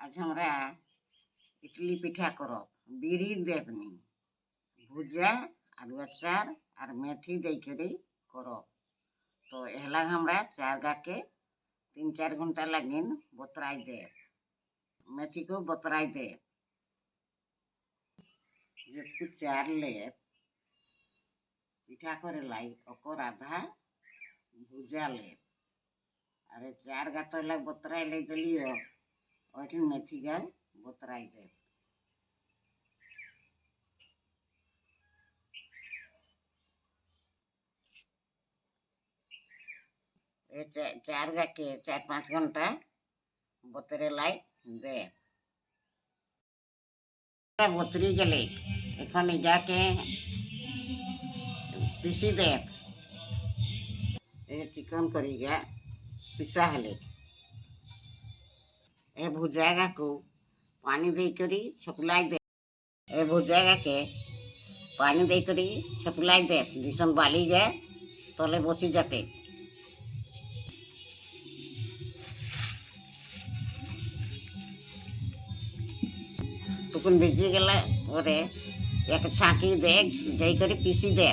आज हमरा इडली पिठा करब बिरी देवनी भुजा आलू अचार और मेथी देकर करब। तो एहला हमरा चार गाके 3-4 घंटा लगिन बतराई दे मेथी को बतराई दे जितकु चार ले पिठा करे लाई ओकर आधा भुजा ले अरे 4 गा तो लग बतराई ले दिलियो और मेथी गा बतराई दे। चार गा के 4-5 घंटा बतरे लाई दे बतरी गले एखन जाके पिसी दे चिकन करी गा पिसा हेले ए भुजागा को पानी दे करी छपलाई दे ए भुजागा के पानी दे करी छपलाई दे दिसन बाली गए तले बसी जाते टुकुन भिजी गला ओरे एक छाकी दे दे करी पिसी दे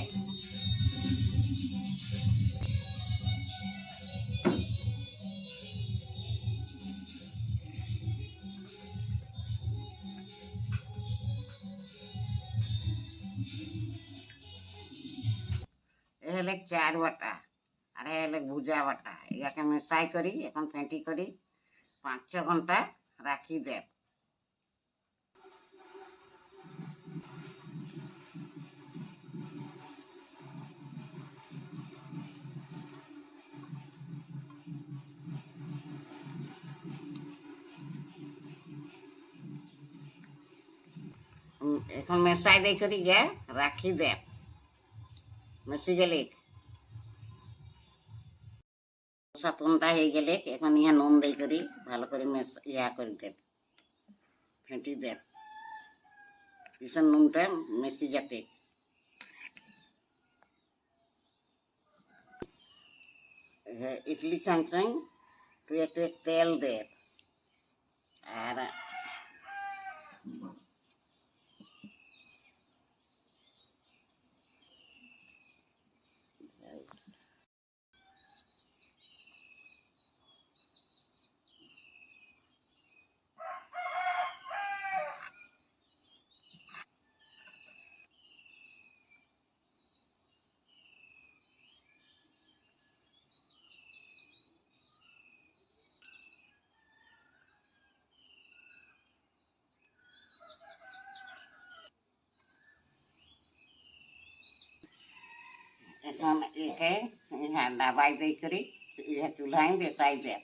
हेले 4 बटा अरे हेले भुजा बटा या मिसाई करी এখন फेंटी करी 5-6 घंटा राखी दे। এখন মেসাই দে করি গে রাখি দে মেসি গেলে 7 ঘন্টা হয়ে গেলে এখন ইয়া নুন দে করি ভালো করে ইয়া করে দে ফেটি দে ভীষণ নুনটা মেসি যাতে ইডলি চামচাই তুই একটু তেল দে আর এখন একে ডাবাই দে করি চুলাই বেসাই দে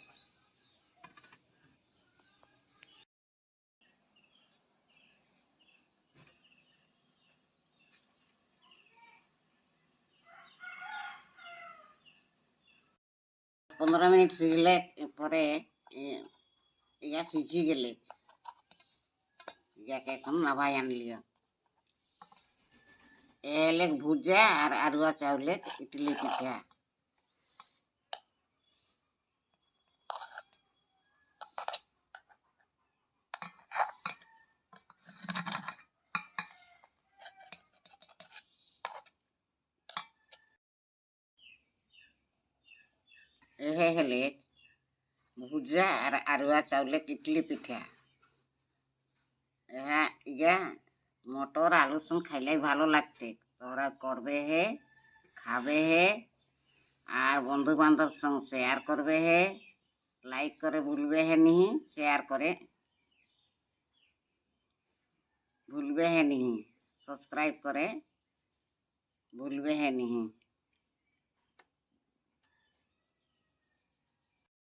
15 মিনিট সিঝলে পরে ইয়া সিঝি গেলে ইয়াকে এখন নাভাই আনলিও এলে ভুজা আর আরুয়া চাউলে ইডলি পিঠা এহে হেলে ভুজা আর আরুয়া চাউলে ইডলি পিঠা ইয়া মটর আলু সঙ্গ খাইলে ভালো লাগতে তোরা করবে হে খাবে হে আর বন্ধু বান্ধব সঙ্গ শেয়ার করবে হে লাইক করে ভুলবে হে নিহি শেয়ার করে ভুলবে হে নিহি সবস্ক্রাইব করে ভুলবে হে নিহি।